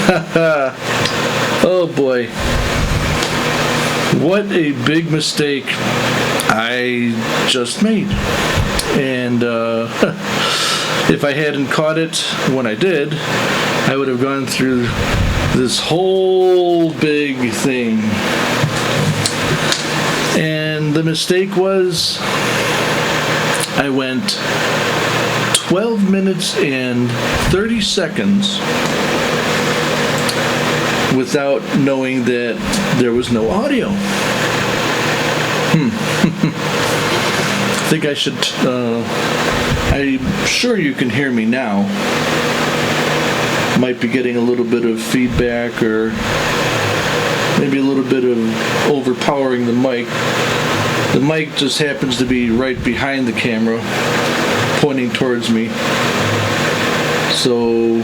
Oh boy. What a big mistake I just made. And if I hadn't caught it when I did, I would have gone through this whole big thing. And the mistake was I went 12 minutes and 30 seconds without knowing that there was no audio. I think I should, I'm sure you can hear me now. Might be getting a little bit of feedback or maybe a little bit of overpowering the mic. The mic just happens to be right behind the camera, pointing towards me. So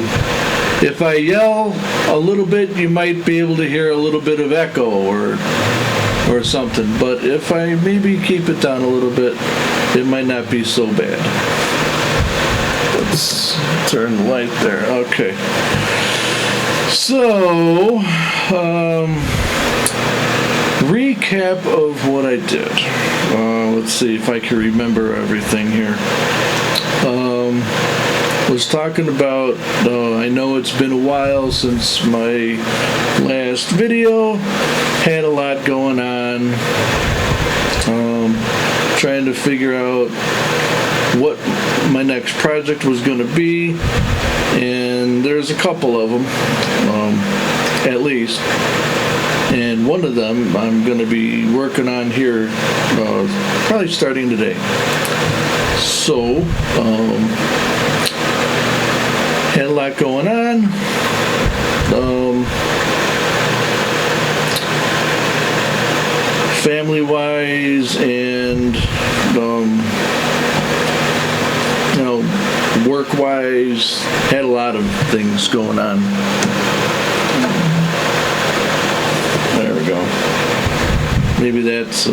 if I yell a little bit, you might be able to hear a little bit of echo or something. But if I maybe keep it down a little bit, it might not be so bad. Let's turn the light there. Okay. So, recap of what I did. Let's see if I can remember everything here. Was talking about, I know it's been a while since my last video, had a lot going on, trying to figure out what my next project was going to be, and there's a couple of them, at least, and one of them I'm going to be working on here, probably starting today. So, had a lot going on. Family-wise and work-wise, had a lot of things going on. There we go. Maybe that's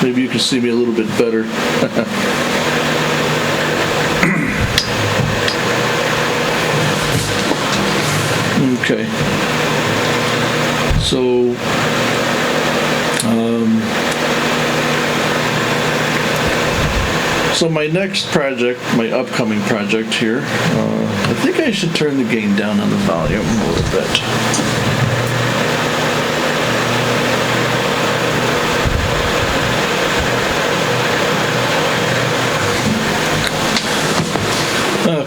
maybe you can see me a little bit better. Okay. So, so my next project, my upcoming project here, I think I should turn the gain down on the volume a little bit.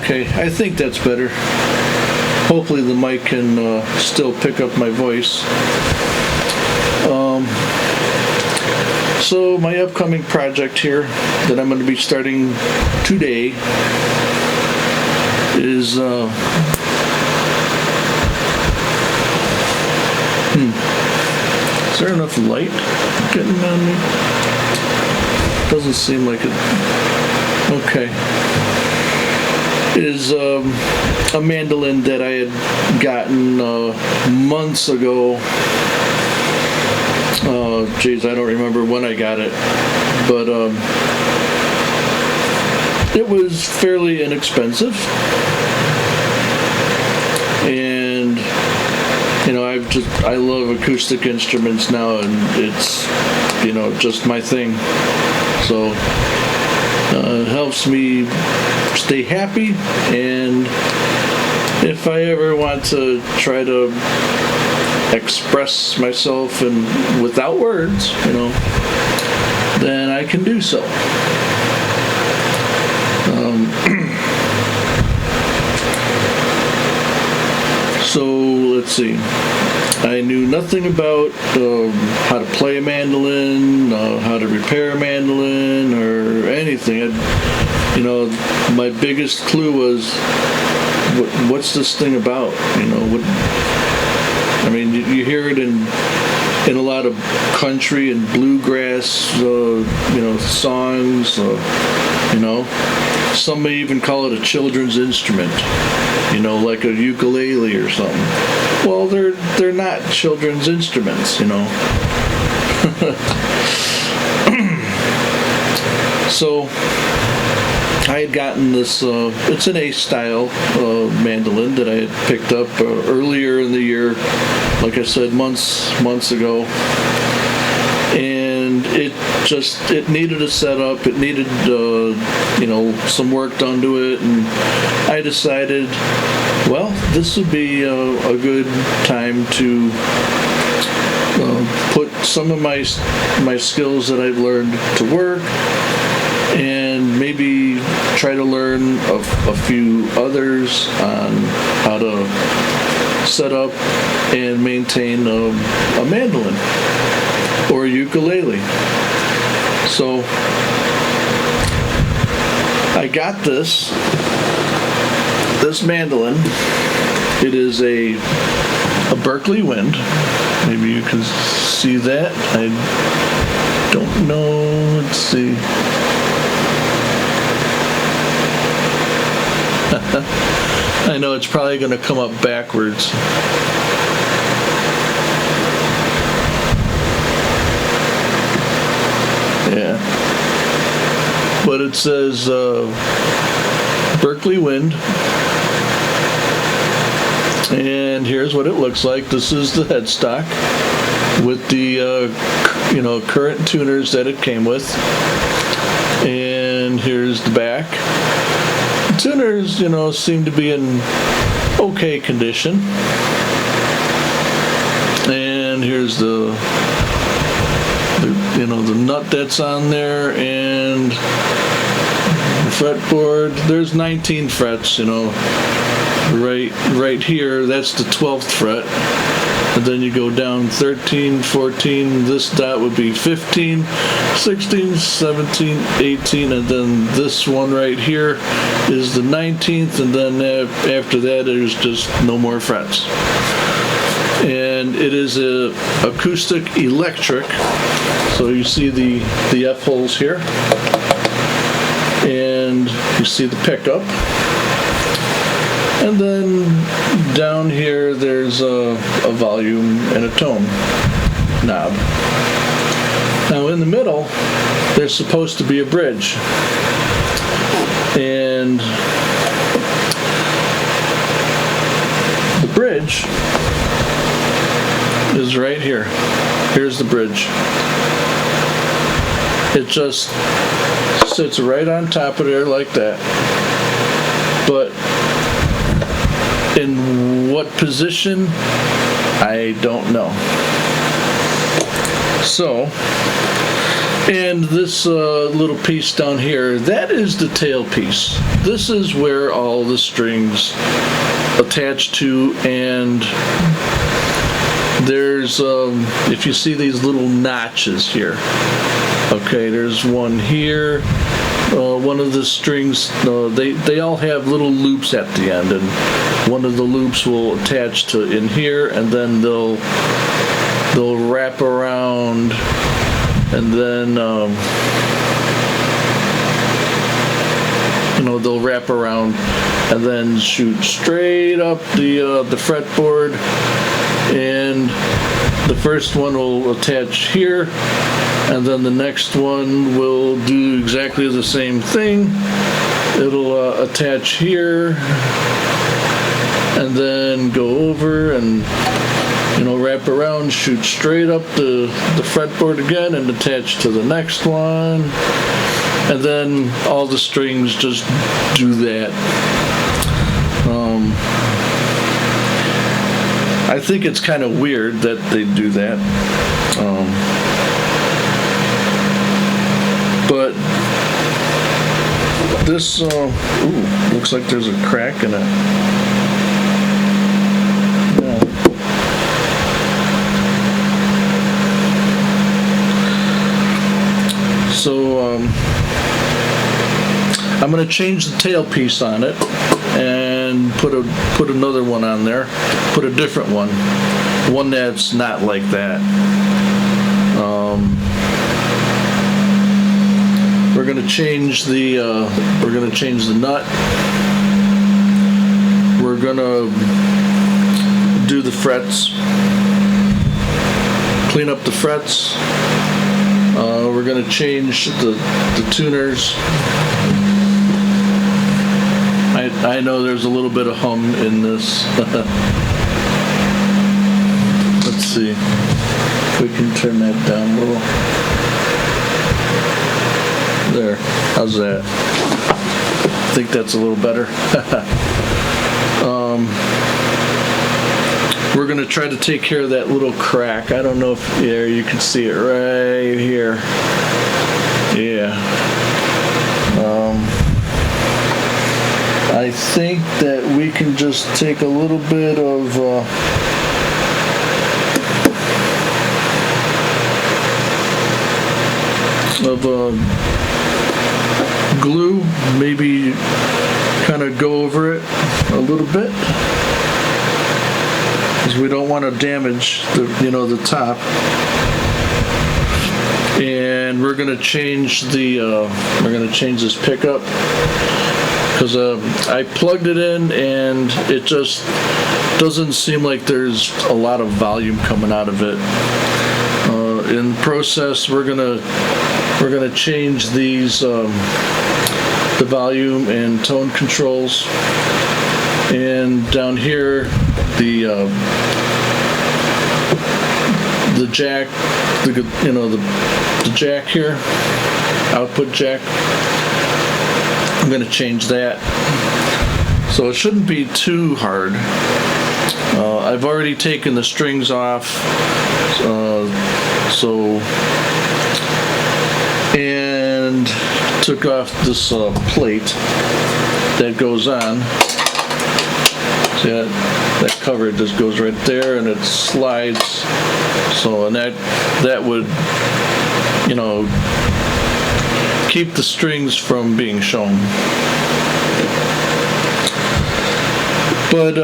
Okay, I think that's better. Hopefully the mic can still pick up my voice. So my upcoming project here that I'm going to be starting today is is there enough light getting on me? Doesn't seem like it. Okay. Is a mandolin that I had gotten months ago. Geez, I don't remember when I got it, but it was fairly inexpensive, and I love acoustic instruments now, and it's just my thing. So it helps me stay happy, and if I ever want to try to express myself and without words, then I can do so. So let's see. I knew nothing about how to play a mandolin, how to repair a mandolin, or anything. My biggest clue was, what's this thing about? You hear it in a lot of country and bluegrass, songs. Some may even call it a children's instrument, like a ukulele or something. Well, they're not children's instruments, So I had gotten this, it's an Ace style mandolin that I had picked up earlier in the year, like I said, months ago. And it needed a setup, it needed, some work done to it, and I decided, well, this would be a good time to put some of my skills that I've learned to work, and maybe try to learn a few others on how to set up and maintain a mandolin or a ukulele. So I got this mandolin. It is a Berkeley Wind. Maybe you can see that. I don't know. Let's see. I know it's probably going to come up backwards. Yeah. But it says Berkeley Wind. And here's what it looks like. This is the headstock with the current tuners that it came with. And here's the back. The tuners, seem to be in okay condition. And here's the nut that's on there, and the fretboard. There's 19 frets, right here. That's the 12th fret. And then you go down 13, 14, this dot would be 15, 16, 17, 18, and then this one right here is the 19th, and then after that there's just no more frets. And it is a acoustic electric, so you see the F holes here, and you see the pickup. And then down here there's a volume and a tone knob. Now in the middle there's supposed to be a bridge, and the bridge is right here. Here's the bridge. It just sits right on top of there like that. But in what position, I don't know. So, and this little piece down here, that is the tail piece. This is where all the strings attach to, and there's, if you see these little notches here, okay, there's one here. One of the strings, they all have little loops at the end, and one of the loops will attach to in here, and then they'll wrap around, and then they'll wrap around and then shoot straight up the fretboard, and the first one will attach here, and then the next one will do exactly the same thing. It'll attach here, and then go over and wrap around, shoot straight up the fretboard again, and attach to the next one, and then all the strings just do that. I think it's kind of weird that they do that. But this, looks like there's a crack in it. Yeah. So, I'm going to change the tailpiece on it and put another one on there, put a different one that's not like that. We're going to change the nut. We're going to do the frets, clean up the frets. We're going to change the tuners. I know there's a little bit of hum in this. Let's see if we can turn that down a little. There, how's that? I think that's a little better. We're gonna try to take care of that little crack. I don't know if there you can see it right here. Yeah. I think that we can just take a little bit of glue, maybe kind of go over it a little bit, because we don't want to damage the top. And we're gonna change this pickup, because I plugged it in and it just doesn't seem like there's a lot of volume coming out of it. In process, we're gonna change these the volume and tone controls, and down here the jack, the jack here, output jack. I'm going to change that, so it shouldn't be too hard. I've already taken the strings off, and took off this plate that goes on. See that cover just goes right there, and it slides. So, and that would, keep the strings from being shown. But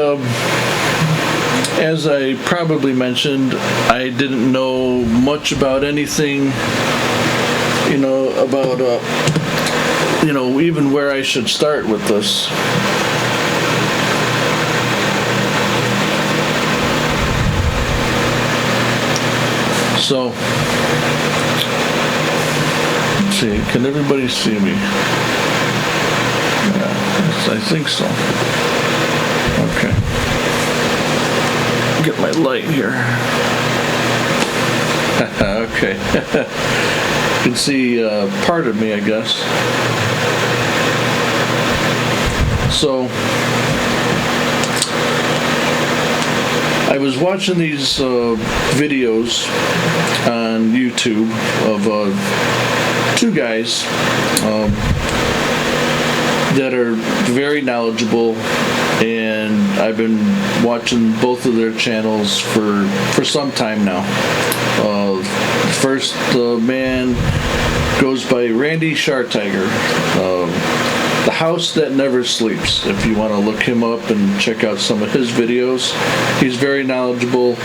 as I probably mentioned, I didn't know much about anything, about even where I should start with this. So, let's see, can everybody see me? Yeah, I think so. Okay. Get my light here. Okay. You can see part of me, I guess. So, I was watching these videos on YouTube of two guys that are very knowledgeable, and I've been watching both of their channels for some time now. First man goes by Randy Schartiger, The House That Never Sleeps. If you want to look him up and check out some of his videos, he's very knowledgeable.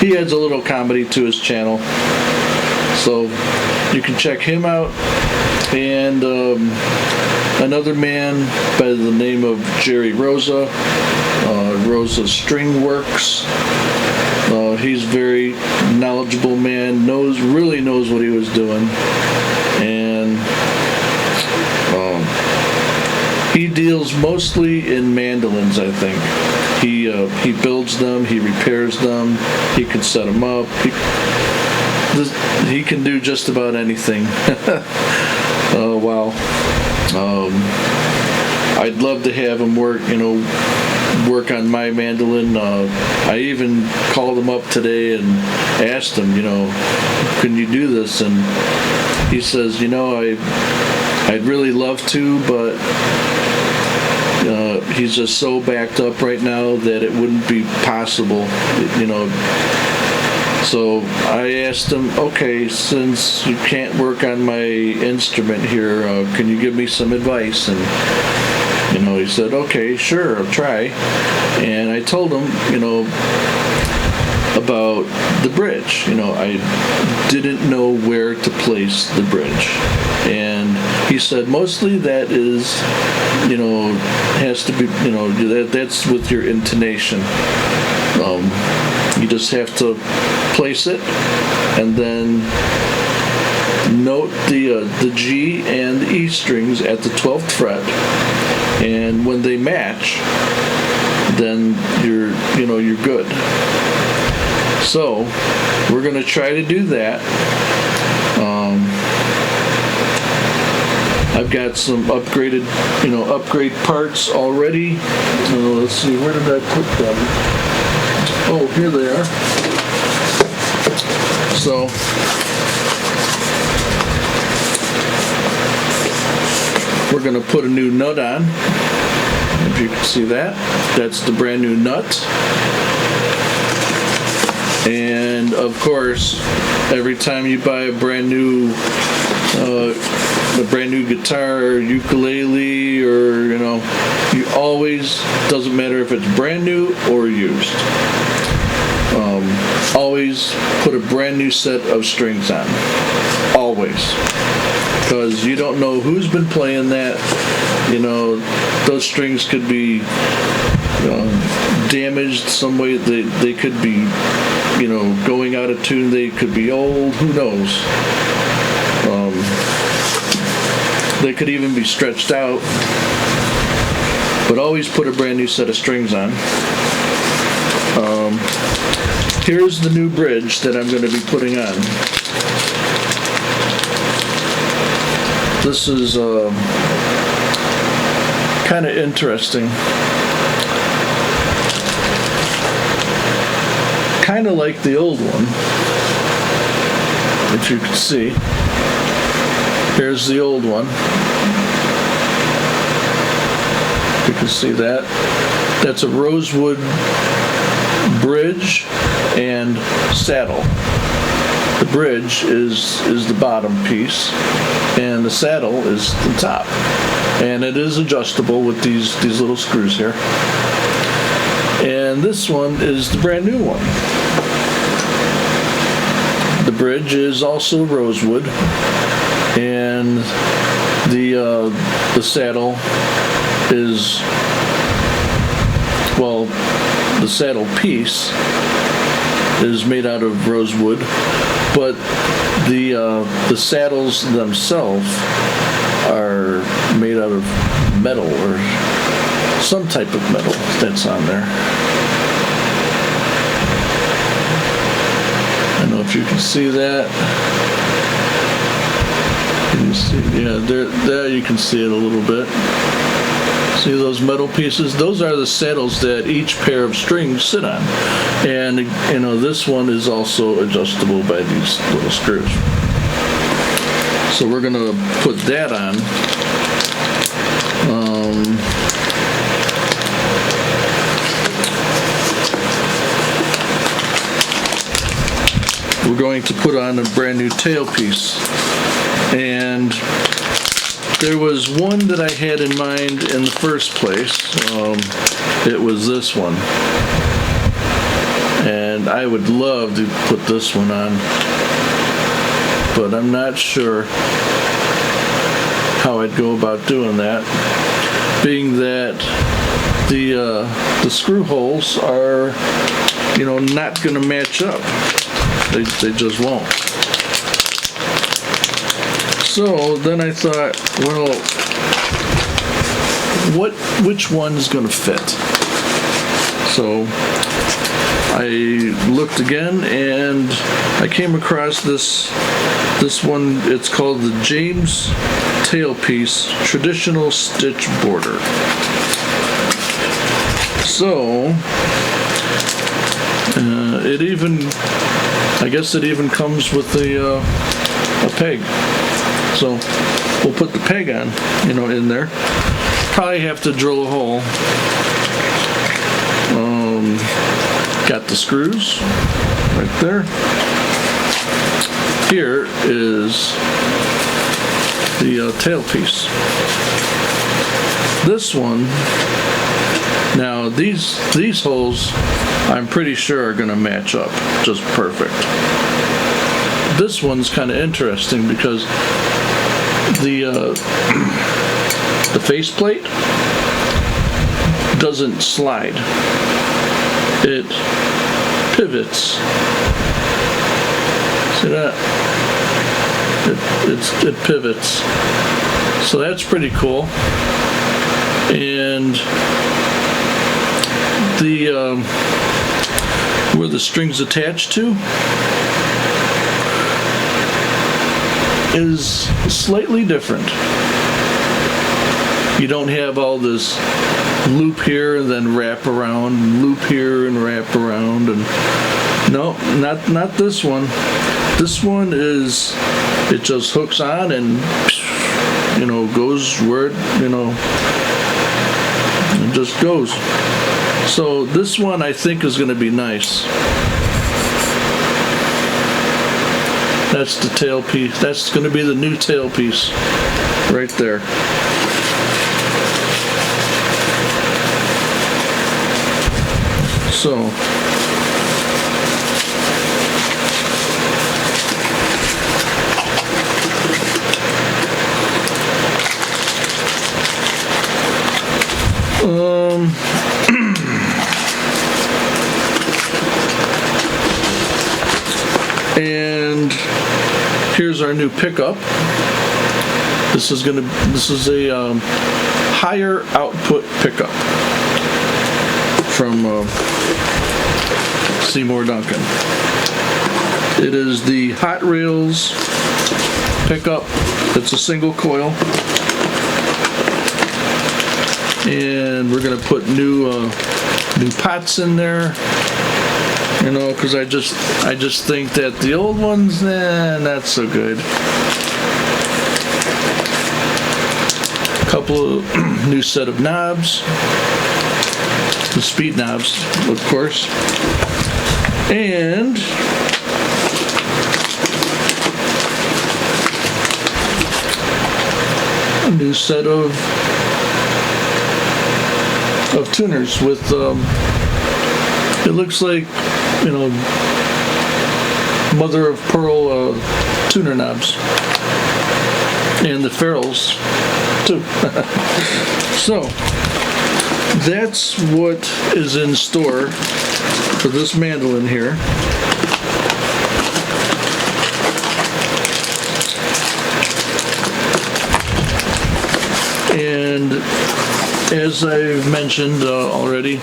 He adds a little comedy to his channel, so you can check him out. And another man by the name of Jerry Rosa, Rosa String Works. He's very knowledgeable man, really knows what he was doing, and he deals mostly in mandolins, I think. He builds them, he repairs them, he can set them up. He can do just about anything. Wow. I'd love to have him work on my mandolin. I even called him up today and asked him, can you do this? And he says, I'd really love to, but he's just so backed up right now that it wouldn't be possible, So I asked him, okay, since you can't work on my instrument here, can you give me some advice? And he said, okay, sure, I'll try. And I told him, about the bridge. I didn't know where to place the bridge. And he said, mostly that is, has to be, that's with your intonation. You just have to place it and then note the G and the E strings at the 12th fret, and when they match, then you're good. So we're going to try to do that. I've got some upgrade parts already. Let's see, where did I put them? Oh, here they are. So we're going to put a new nut on. If you can see that, that's the brand new nut. And of course, every time you buy a brand new guitar or ukulele, or you always, doesn't matter if it's brand new or used, always put a brand new set of strings on. Always. Because you don't know who's been playing that. Those strings could be damaged some way. They could be going out of tune. They could be old. Who knows? They could even be stretched out. But always put a brand new set of strings on. Here's the new bridge that I'm going to be putting on. This is kind of interesting. Kind of like the old one, if you can see. Here's the old one. You can see that. That's a rosewood bridge and saddle. The bridge is the bottom piece, and the saddle is the top. And it is adjustable with these little screws here. And this one is the brand new one. The bridge is also rosewood, and the saddle is, well, the saddle piece is made out of rosewood, but the saddles themselves are made out of metal, or some type of metal that's on there. I don't know if you can see that. Can you see? Yeah, there you can see it a little bit. See those metal pieces? Those are the saddles that each pair of strings sit on. And this one is also adjustable by these little screws. So we're going to put that on. We're going to put on a brand new tailpiece. And there was one that I had in mind in the first place. It was this one. And I would love to put this one on, but I'm not sure how I'd go about doing that, being that the screw holes are, not going to match up. They just won't. So then I thought, well, which one's going to fit? So I looked again, and I came across this one. It's called the James Tailpiece Traditional Stitch Border. So I guess it even comes with a peg. So we'll put the peg on, in there. Probably have to drill a hole. Got the screws right there. Here is the tailpiece. This one, now these holes, I'm pretty sure are going to match up just perfect. This one's kind of interesting because the faceplate doesn't slide. It pivots. See that? it pivots. So that's pretty cool. And the where the string's attached to is slightly different. You don't have all this loop here and then wrap around, loop here and wrap around, and no, not this one. This one is, it just hooks on and goes where it just goes. So this one I think is going to be nice. That's the tailpiece. That's going to be the new tailpiece right there. So and here's our new pickup. This is a higher output pickup from Seymour Duncan. It is the Hot Rails pickup. It's a single coil, and we're gonna put new pots in there. Because I just think that the old ones, not so good. A couple of new set of knobs, the speed knobs, of course, and a new set of tuners with it looks like mother of pearl tuner knobs, and the ferrules too. So that's what is in store for this mandolin here. And as I've mentioned already,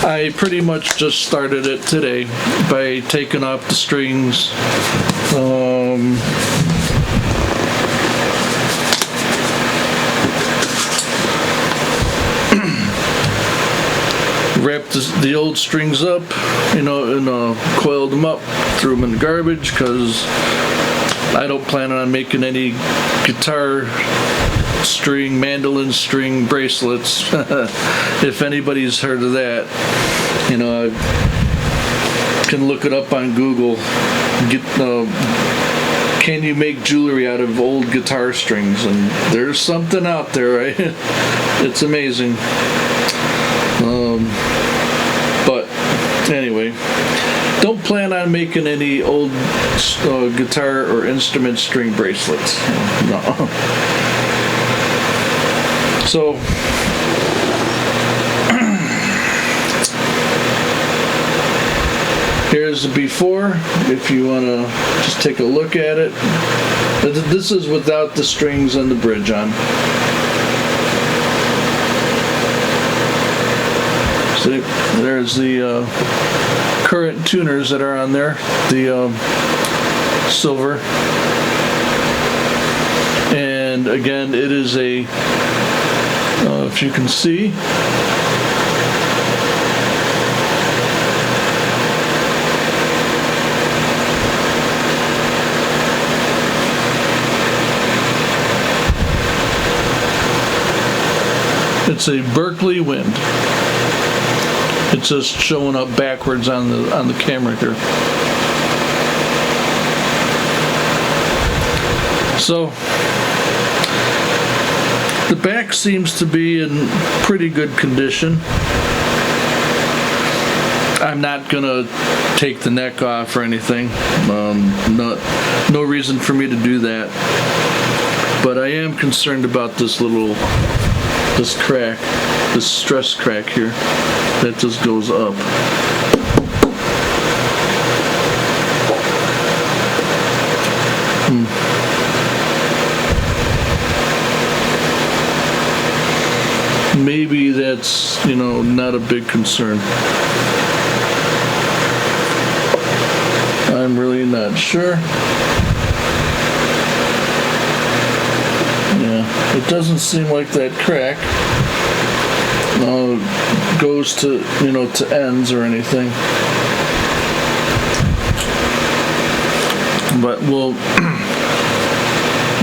I pretty much just started it today by taking off the strings, wrapped the old strings up, and coiled them up, threw them in the garbage, because I don't plan on making any guitar string, mandolin string bracelets. If anybody's heard of that, I can look it up on Google. Can you make jewelry out of old guitar strings? And there's something out there, right? It's amazing. But anyway, don't plan on making any old guitar or instrument string bracelets. No. So here's the before, if you want to just take a look at it. This is without the strings and the bridge on. So there's the current tuners that are on there, the silver. And again, it is a if you can see, it's a Berkeley Wind. It's just showing up backwards on the camera here. So the back seems to be in pretty good condition. I'm not gonna take the neck off or anything. No reason for me to do that. But I am concerned about this crack, this stress crack here that just goes up. maybe that's, not a big concern. I'm really not sure. Yeah, it doesn't seem like that crack goes to, to ends or anything. But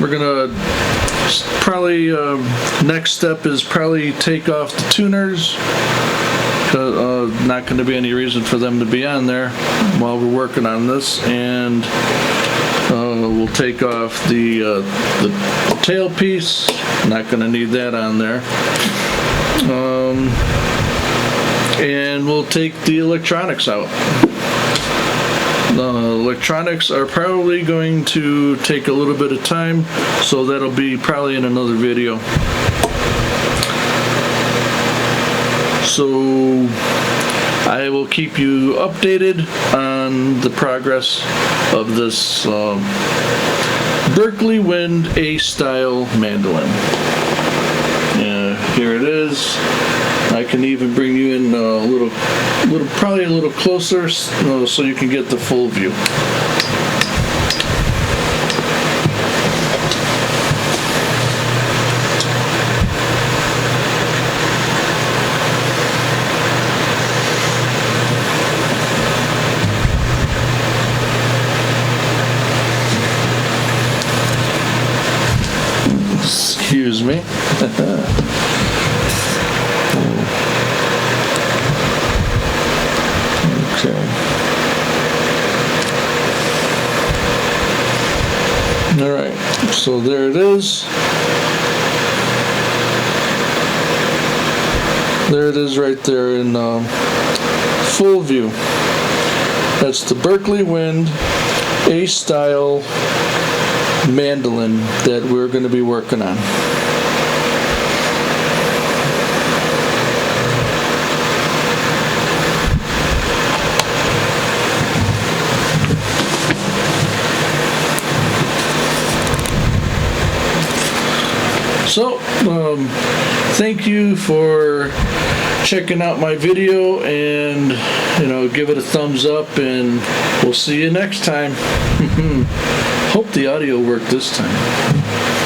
we're gonna probably, next step is probably take off the tuners. Not going to be any reason for them to be on there while we're working on this, and we'll take off the tailpiece. Not going to need that on there, and we'll take the electronics out. The electronics are probably going to take a little bit of time, so that'll be probably in another video. So I will keep you updated on the progress of this Berkeley Wind A-style mandolin. Here it is. I can even bring you in probably a little closer, so you can get the full view. Excuse me. Okay. All right. So there it is. There it is right there in full view. That's the Berkeley Wind A-style mandolin that we're going to be working on. So, thank you for checking out my video, and give it a thumbs up, and we'll see you next time. Hope the audio worked this time.